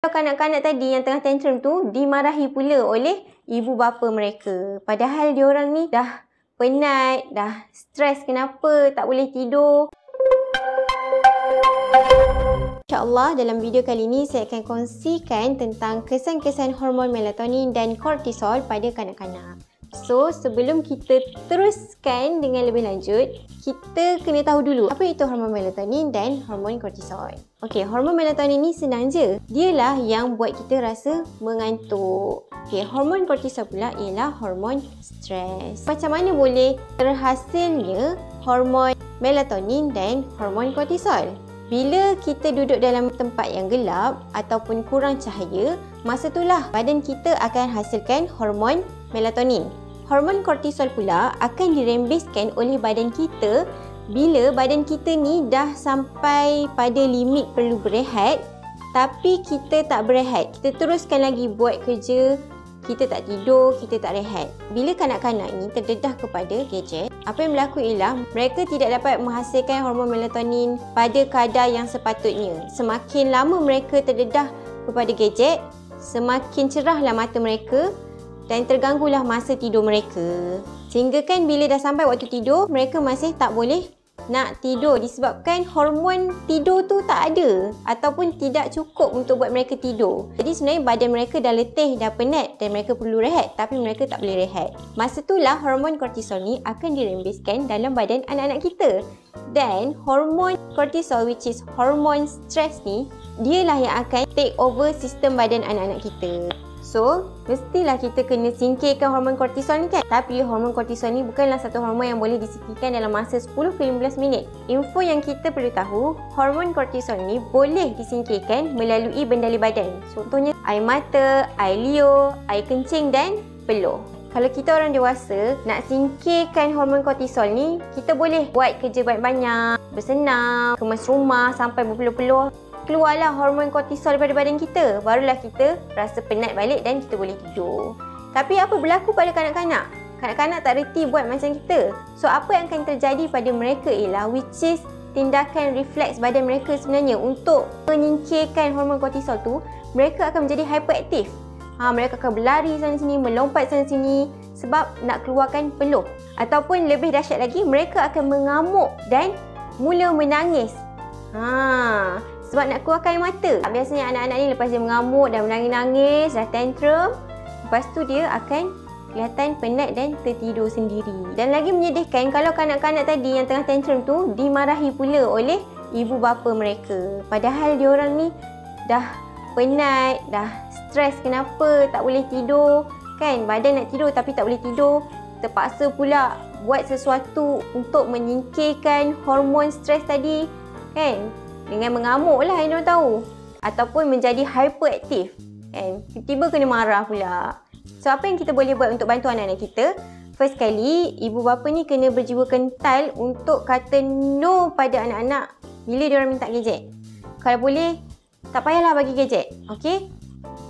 Kanak-kanak tadi yang tengah tantrum tu dimarahi pula oleh ibu bapa mereka. Padahal diorang ni dah penat, dah stres kenapa tak boleh tidur. InsyaAllah dalam video kali ini saya akan kongsikan tentang kesan-kesan hormon melatonin dan kortisol pada kanak-kanak. So, sebelum kita teruskan dengan lebih lanjut, kita kena tahu dulu apa itu hormon melatonin dan hormon kortisol. Okey, hormon melatonin ni senang je. Dialah yang buat kita rasa mengantuk. Okey, hormon kortisol pula ialah hormon stres. Macam mana boleh terhasilnya hormon melatonin dan hormon kortisol? Bila kita duduk dalam tempat yang gelap ataupun kurang cahaya, masa itulah badan kita akan hasilkan hormon melatonin. Hormon kortisol pula akan dirembeskan oleh badan kita bila badan kita ni dah sampai pada limit perlu berehat, tapi kita tak berehat. Kita teruskan lagi buat kerja, kita tak tidur, kita tak rehat. Bila kanak-kanak ni terdedah kepada gadget, apa yang berlaku ialah mereka tidak dapat menghasilkan hormon melatonin pada kadar yang sepatutnya. Semakin lama mereka terdedah kepada gadget, semakin cerahlah mata mereka dan terganggulah masa tidur mereka. Sehingga kan bila dah sampai waktu tidur, mereka masih tak boleh nak tidur disebabkan hormon tidur tu tak ada ataupun tidak cukup untuk buat mereka tidur. Jadi sebenarnya badan mereka dah letih, dah penat dan mereka perlu rehat, tapi mereka tak boleh rehat. Masa itulah hormon kortisol ni akan dirembeskan dalam badan anak-anak kita. Dan hormon kortisol, which is hormon stres ni, dialah yang akan take over sistem badan anak-anak kita. So, mestilah kita kena singkirkan hormon kortisol ni kan. Tapi hormon kortisol ni bukanlah satu hormon yang boleh disingkirkan dalam masa 10 ke 15 minit. Info yang kita perlu tahu, hormon kortisol ni boleh disingkirkan melalui bendali badan. Contohnya air mata, air liur, air kencing dan peluh. Kalau kita orang dewasa nak singkirkan hormon kortisol ni, kita boleh buat kerja banyak-banyak, bersenam, kemas rumah sampai berpeluh-peluh. Keluarlah hormon kortisol daripada badan kita, barulah kita rasa penat balik dan kita boleh tidur. Tapi apa berlaku pada kanak-kanak? Kanak-kanak tak reti buat macam kita. So apa yang akan terjadi pada mereka ialah which is tindakan refleks badan mereka sebenarnya untuk menyingkirkan hormon kortisol tu, mereka akan menjadi hyperaktif. Mereka akan berlari sana sini, melompat sana sini sebab nak keluarkan peluh. Ataupun lebih dahsyat lagi, mereka akan mengamuk dan mula menangis. Sebab nak keluarkan air mata. Biasanya anak-anak ni lepas dia mengamuk dan menangis-nangis, dah tantrum, lepas tu dia akan kelihatan penat dan tertidur sendiri. Dan lagi menyedihkan kalau kanak-kanak tadi yang tengah tantrum tu dimarahi pula oleh ibu bapa mereka. Padahal diorang ni dah penat, dah stres kenapa tak boleh tidur. Kan, badan nak tidur tapi tak boleh tidur. Terpaksa pula buat sesuatu untuk menyingkirkan hormon stres tadi. Kan? Dengan mengamuk lah yang diorang tahu. Ataupun menjadi hyperaktif. Kan? Tiba-tiba kena marah pula. So, apa yang kita boleh buat untuk bantu anak-anak kita? First kali, ibu bapa ni kena berjiwa kental untuk kata no pada anak-anak bila diorang minta gadget. Kalau boleh, tak payahlah bagi gadget. Okay?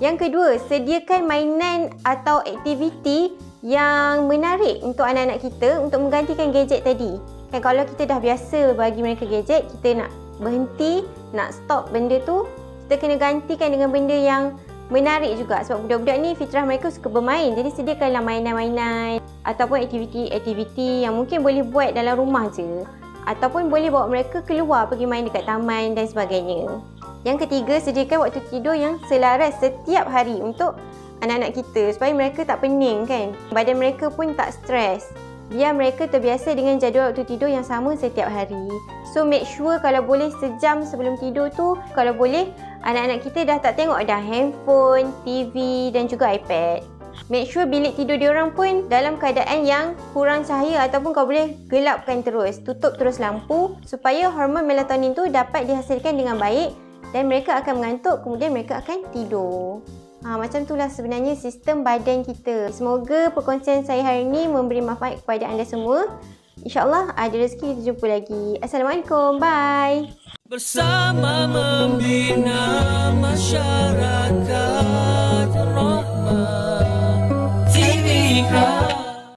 Yang kedua, sediakan mainan atau aktiviti yang menarik untuk anak-anak kita untuk menggantikan gadget tadi. Kan, kalau kita dah biasa bagi mereka gadget, kita nak berhenti, nak stop benda tu, kita kena gantikan dengan benda yang menarik juga. Sebab budak-budak ni fitrah mereka suka bermain. Jadi sediakanlah mainan-mainan ataupun aktiviti-aktiviti yang mungkin boleh buat dalam rumah je. Ataupun boleh bawa mereka keluar pergi main dekat taman dan sebagainya. Yang ketiga, sediakan waktu tidur yang selaras setiap hari untuk anak-anak kita supaya mereka tak pening kan. Badan mereka pun tak stres. Biar mereka terbiasa dengan jadual waktu tidur yang sama setiap hari. So make sure kalau boleh sejam sebelum tidur tu, kalau boleh anak-anak kita dah tak tengok dah handphone, TV dan juga iPad. Make sure bilik tidur diorang pun dalam keadaan yang kurang cahaya ataupun kalau boleh gelapkan terus, tutup terus lampu supaya hormon melatonin tu dapat dihasilkan dengan baik dan mereka akan mengantuk, kemudian mereka akan tidur. Macam itulah sebenarnya sistem badan kita. Semoga perkongsian saya hari ini memberi manfaat kepada anda semua. InsyaAllah ada rezeki kita jumpa lagi. Assalamualaikum. Bye. Bersama membina masyarakat rahmat. TV